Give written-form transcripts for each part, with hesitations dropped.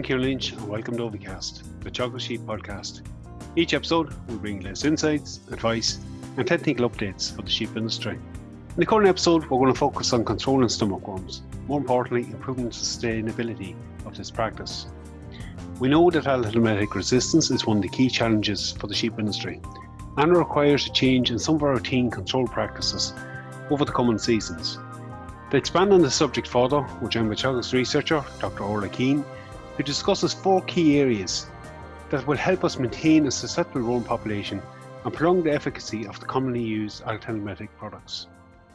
I'm Ciaran and welcome to Teagasc, the Teagasc Sheep podcast. Each episode will bring latest insights, advice and technical updates for the sheep industry. In the current episode, we're going to focus on controlling stomach worms, more importantly improving the sustainability of this practice. We know that anthelminthic resistance is one of the key challenges for the sheep industry and requires a change in some of our routine control practices over the coming seasons. To expand on the subject further, we're joined by Teagasc researcher Dr. Orla Keane, who discusses 4 key areas that will help us maintain a susceptible worm population and prolong the efficacy of the commonly used anthelminthic products.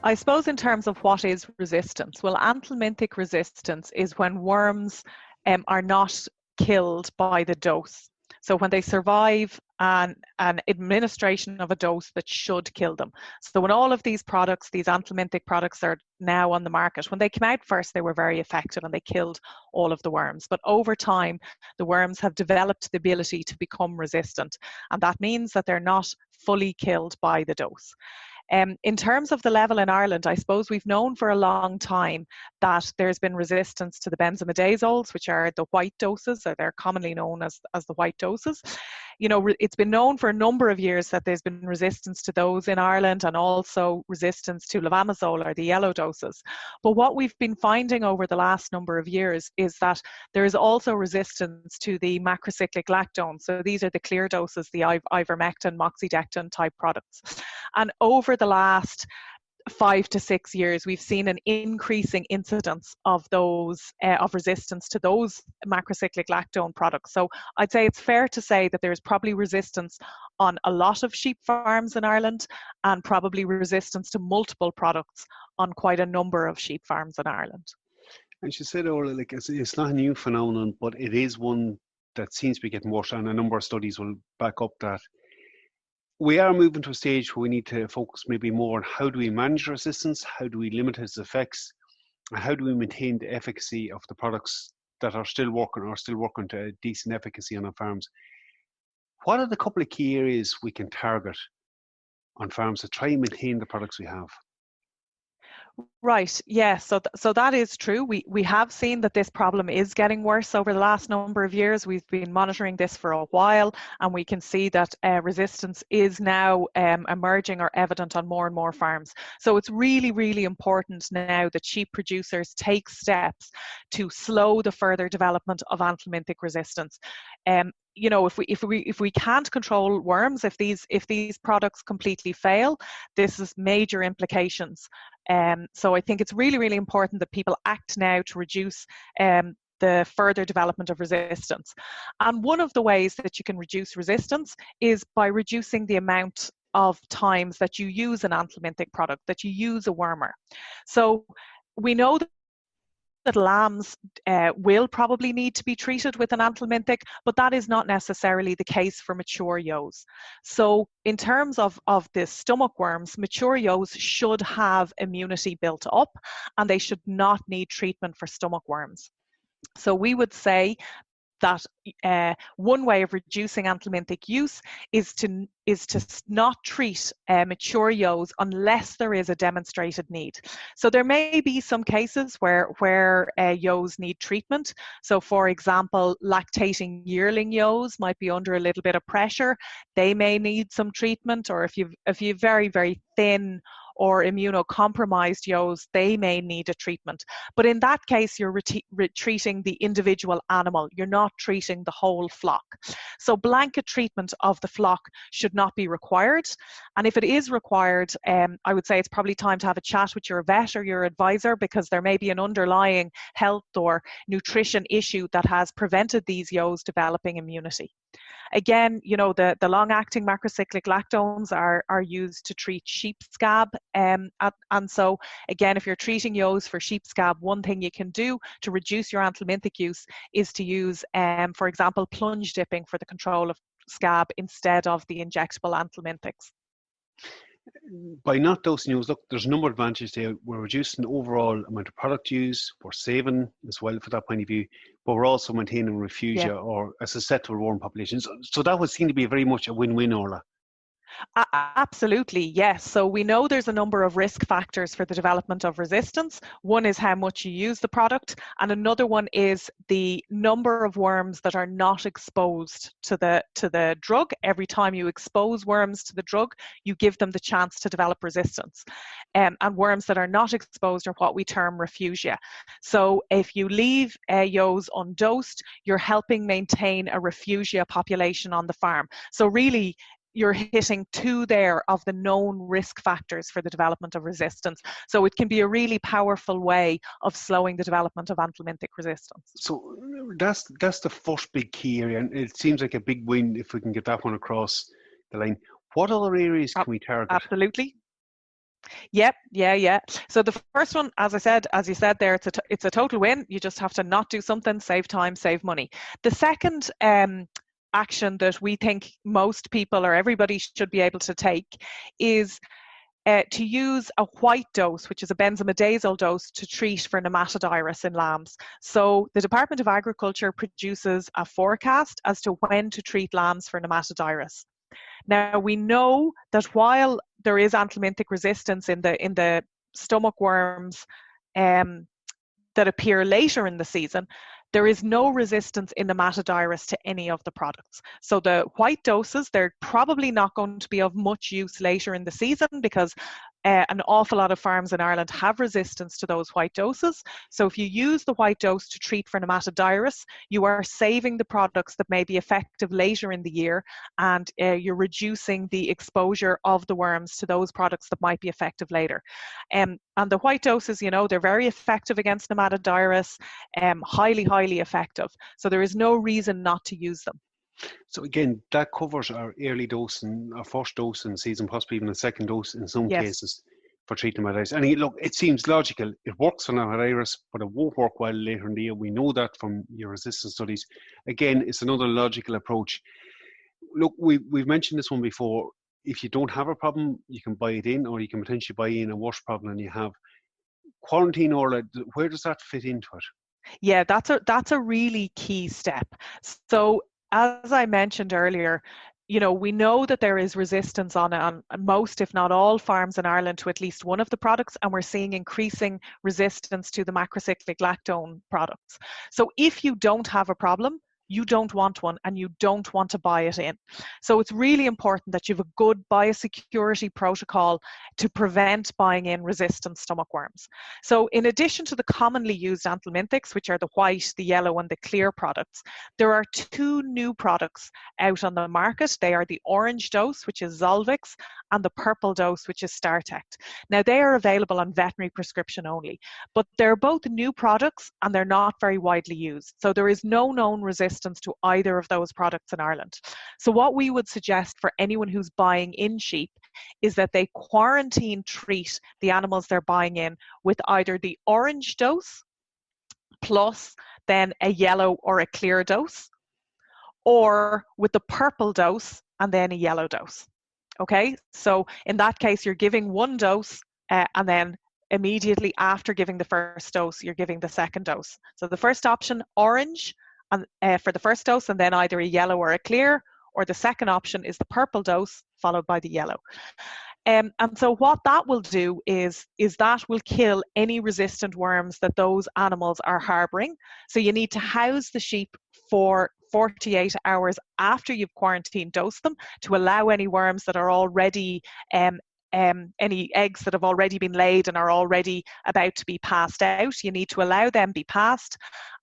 I suppose in terms of what is resistance, well, anthelminthic resistance is when worms are not killed by the dose. So when they survive an administration of a dose that should kill them. So when all of these products, these anthelminthic products are now on the market, when they came out first, they were very effective and they killed all of the worms. But over time, the worms have developed the ability to become resistant. And that means that they're not fully killed by the dose. In terms of the level in Ireland, I suppose we've known for a long time that there's been resistance to the benzimidazoles, which are the white doses, or they're commonly known as the white doses. You know, it's been known for a number of years that there's been resistance to those in Ireland and also resistance to levamisole, or the yellow doses. But what we've been finding over the last number of years is that there is also resistance to the macrocyclic lactones. So these are the clear doses, the ivermectin, moxidectin type products. And over the last 5 to 6 years, we've seen an increasing incidence of those of resistance to those macrocyclic lactone products. So I'd say it's fair to say that there's probably resistance on a lot of sheep farms in Ireland, and probably resistance to multiple products on quite a number of sheep farms in Ireland. And she said, Orla, like it's not a new phenomenon, but it is one that seems to be getting worse, and a number of studies will back up that. We are moving to a stage where we need to focus maybe more on how do we manage resistance, how do we limit its effects, and how do we maintain the efficacy of the products that are still working to a decent efficacy on our farms. What are the couple of key areas we can target on farms to try and maintain the products we have? Right, yeah, so that is true. We have seen that this problem is getting worse over the last number of years. We've been monitoring this for a while, and we can see that resistance is now emerging or evident on more and more farms. So it's really, really important now that sheep producers take steps to slow the further development of anthelminthic resistance. You know, if we can't control worms, if these products completely fail, this has major implications. So I think it's really, really important that people act now to reduce the further development of resistance. And one of the ways that you can reduce resistance is by reducing the amount of times that you use an anthelminthic product, that you use a wormer. So we know that lambs will probably need to be treated with an anthelminthic, but that is not necessarily the case for mature ewes. So in terms of the stomach worms, mature ewes should have immunity built up, and they should not need treatment for stomach worms. So we would say that one way of reducing anthelminthic use is to not treat mature ewes unless there is a demonstrated need. So there may be some cases where ewes need treatment. So for example, lactating yearling ewes might be under a little bit of pressure. They may need some treatment, or if you've very, very thin or immunocompromised ewes, they may need a treatment. But in that case, you're treating the individual animal. You're not treating the whole flock. So blanket treatment of the flock should not be required. And if it is required, I would say it's probably time to have a chat with your vet or your advisor, because there may be an underlying health or nutrition issue that has prevented these ewes developing immunity. Again, you know, the long-acting macrocyclic lactones are used to treat sheep scab. And so, again, if you're treating ewes for sheep scab, one thing you can do to reduce your anthelminthic use is to use, for example, plunge dipping for the control of scab instead of the injectable anthelminthics. By not dosing ewes, look, there's a number of advantages there. We're reducing the overall amount of product use, we're saving as well for that point of view, but we're also maintaining refugia or a susceptible worm population. So that would seem to be very much a win-win, Orla. Absolutely, yes. So we know there's a number of risk factors for the development of resistance. One is how much you use the product, and another one is the number of worms that are not exposed to the drug. Every time you expose worms to the drug, you give them the chance to develop resistance. And worms that are not exposed are what we term refugia. So if you leave ewes undosed, you're helping maintain a refugia population on the farm. So really, you're hitting two there of the known risk factors for the development of resistance. So it can be a really powerful way of slowing the development of anthelminthic resistance. So that's the first big key area, and it seems like a big win if we can get that one across the line. What other areas can we target? Absolutely. Yep, yeah. So the first one, as you said there, it's a total win. You just have to not do something, save time, save money. The second action that we think most people or everybody should be able to take is to use a white dose, which is a benzimidazole dose, to treat for nematodirus in lambs. So the Department of Agriculture produces a forecast as to when to treat lambs for nematodirus. Now we know that while there is anthelminthic resistance in the stomach worms that appear later in the season, there is no resistance in nematodirus to any of the products. So the white doses, they're probably not going to be of much use later in the season because an awful lot of farms in Ireland have resistance to those white doses. So if you use the white dose to treat for nematodirus, you are saving the products that may be effective later in the year, and you're reducing the exposure of the worms to those products that might be effective later. And the white doses, they're very effective against nematodirus, highly effective. So there is no reason not to use them. So again, that covers our early dose and our first dose in season, possibly even a second dose in some cases for treating nematodirus. And look, it seems logical. It works for nematodirus, but it won't work well later in the year. We know that from your resistance studies. Again, it's another logical approach. Look, we've mentioned this one before. If you don't have a problem, you can buy it in, or you can potentially buy in a worse problem than you have. Quarantine, Orla, where does that fit into it? Yeah, that's a really key step. So as I mentioned earlier, we know that there is resistance on most, if not all, farms in Ireland to at least one of the products, and we're seeing increasing resistance to the macrocyclic lactone products. So if you don't have a problem, you don't want one and you don't want to buy it in. So it's really important that you have a good biosecurity protocol to prevent buying in resistant stomach worms. So in addition to the commonly used anthelminthics, which are the white, the yellow and the clear products, there are two new products out on the market. They are the orange dose, which is Zolvix, and the purple dose, which is Startect. Now they are available on veterinary prescription only, but they're both new products and they're not very widely used. So there is no known resistance to either of those products in Ireland. So what we would suggest for anyone who's buying in sheep is that they quarantine treat the animals they're buying in with either the orange dose plus then a yellow or a clear dose, or with the purple dose and then a yellow dose. Okay, so in that case you're giving one dose and then immediately after giving the first dose you're giving the second dose. So the first option, orange, and for the first dose, and then either a yellow or a clear, or the second option is the purple dose followed by the yellow. And so what that will do is that will kill any resistant worms that those animals are harboring. So you need to house the sheep for 48 hours after you've quarantine dosed them to allow any worms that are already any eggs that have already been laid and are already about to be passed out. You need to allow them be passed,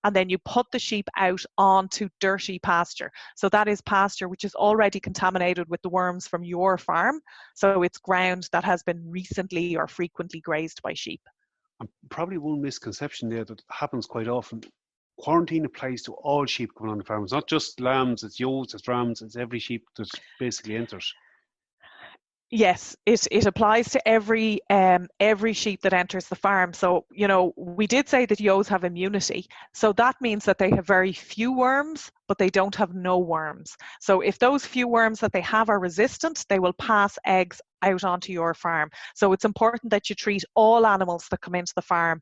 and then you put the sheep out onto dirty pasture. So that is pasture which is already contaminated with the worms from your farm. So it's ground that has been recently or frequently grazed by sheep. And probably one misconception there that happens quite often. Quarantine applies to all sheep coming on the farm. It's not just lambs, it's ewes, it's rams, it's every sheep that basically enters. Yes, it applies to every sheep that enters the farm. So, we did say that ewes have immunity. So that means that they have very few worms, but they don't have no worms. So if those few worms that they have are resistant, they will pass eggs out onto your farm. So it's important that you treat all animals that come into the farm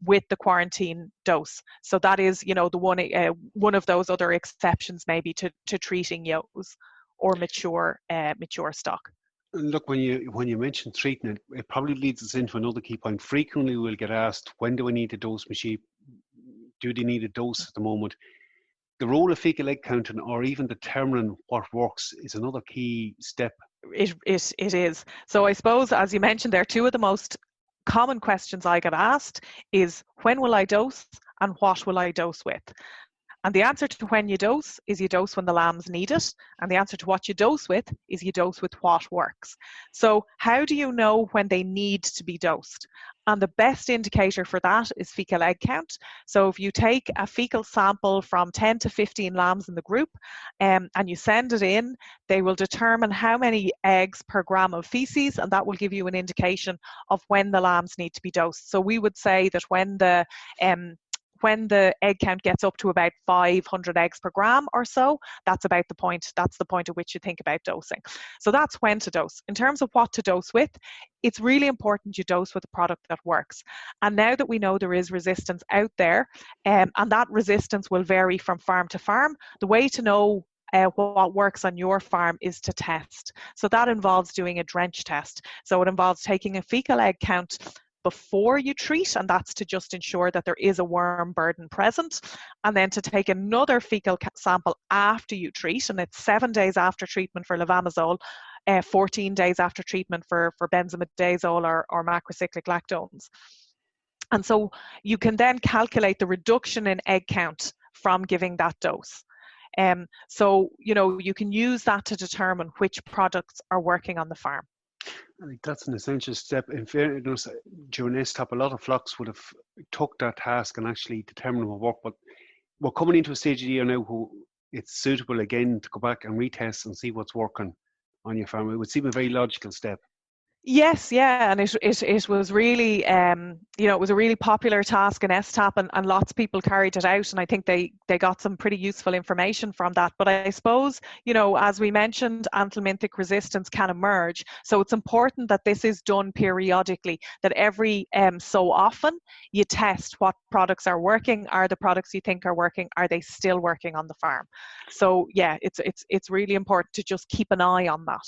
with the quarantine dose. So that is, the one of those other exceptions maybe to treating ewes. or mature stock. And look, when you mention treating it, it probably leads us into another key point. Frequently we'll get asked, when do I need to dose my sheep? Do they need a dose at the moment? The role of fecal egg counting, or even determining what works, is another key step. It is. So I suppose, as you mentioned there, two of the most common questions I get asked is, when will I dose and what will I dose with? And the answer to when you dose is you dose when the lambs need it. And the answer to what you dose with is you dose with what works. So how do you know when they need to be dosed? And the best indicator for that is fecal egg count. So if you take a fecal sample from 10 to 15 lambs in the group and you send it in, they will determine how many eggs per gram of feces, and that will give you an indication of when the lambs need to be dosed. So we would say that when the egg count gets up to about 500 eggs per gram or so, that's the point at which you think about dosing. So that's when to dose. In terms of what to dose with, it's really important you dose with a product that works. And now that we know there is resistance out there, and that resistance will vary from farm to farm, the way to know what works on your farm is to test. So that involves doing a drench test. So it involves taking a fecal egg count before you treat, and that's to just ensure that there is a worm burden present, and then to take another fecal sample after you treat, and it's 7 days after treatment for levamisole, 14 days after treatment for benzimidazole or macrocyclic lactones. And so you can then calculate the reduction in egg count from giving that dose. So you can use that to determine which products are working on the farm. I think that's an essential step. In fairness, during this step, a lot of flocks would have took that task and actually determined what worked. But we're coming into a stage of the year now where it's suitable again to go back and retest and see what's working on your farm. It would seem a very logical step. Yes, yeah, and it was really, it was a really popular task in STAP, and lots of people carried it out, and I think they got some pretty useful information from that. But I suppose, as we mentioned, anthelminthic resistance can emerge, so it's important that this is done periodically, that every so often you test what products are working. Are the products you think are working, are they still working on the farm? So yeah, it's really important to just keep an eye on that.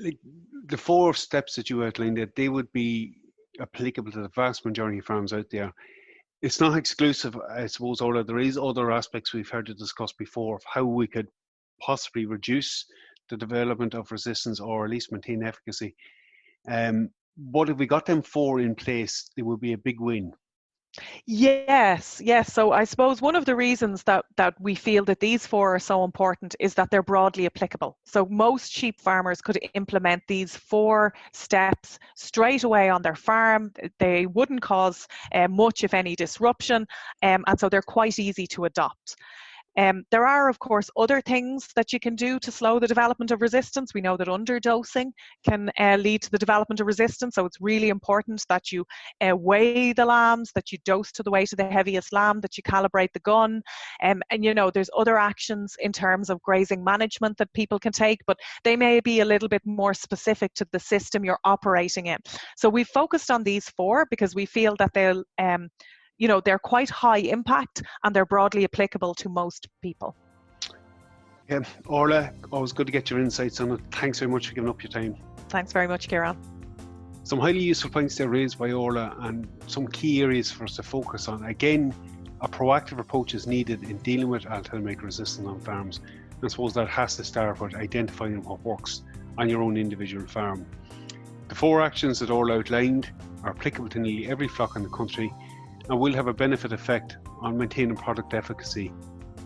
Like the 4 steps that you outlined, that they would be applicable to the vast majority of farms out there. It's not exclusive, I suppose, Orla. There is other aspects we've heard to discuss before of how we could possibly reduce the development of resistance or at least maintain efficacy. But if we got them 4 in place, it would be a big win. Yes. So I suppose one of the reasons that we feel that these 4 are so important is that they're broadly applicable. So most sheep farmers could implement these 4 steps straight away on their farm. They wouldn't cause much, if any, disruption, and so they're quite easy to adopt. There are, of course, other things that you can do to slow the development of resistance. We know that underdosing can lead to the development of resistance, so it's really important that you weigh the lambs, that you dose to the weight of the heaviest lamb, that you calibrate the gun, and there's other actions in terms of grazing management that people can take, but they may be a little bit more specific to the system you're operating in. So we've focused on these 4 because we feel that they'll they're quite high impact and they're broadly applicable to most people. Yeah, Orla, always good to get your insights on it. Thanks very much for giving up your time. Thanks very much, Ciaran. Some highly useful points there raised by Orla and some key areas for us to focus on. Again, a proactive approach is needed in dealing with anthelminthic resistance on farms. I suppose that has to start with identifying what works on your own individual farm. The 4 actions that Orla outlined are applicable to nearly every flock in the country and will have a benefit effect on maintaining product efficacy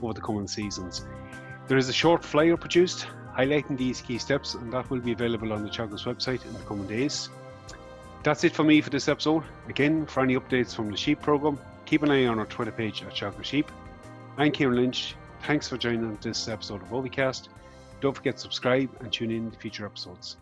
over the coming seasons. There is a short flyer produced highlighting these key steps, and that will be available on the Teagasc website in the coming days. That's it for me for this episode. Again, for any updates from the sheep programme, keep an eye on our Twitter page at Teagasc Sheep. I'm Ciaran Lynch. Thanks for joining this episode of Ovicast. Don't forget to subscribe and tune in to future episodes.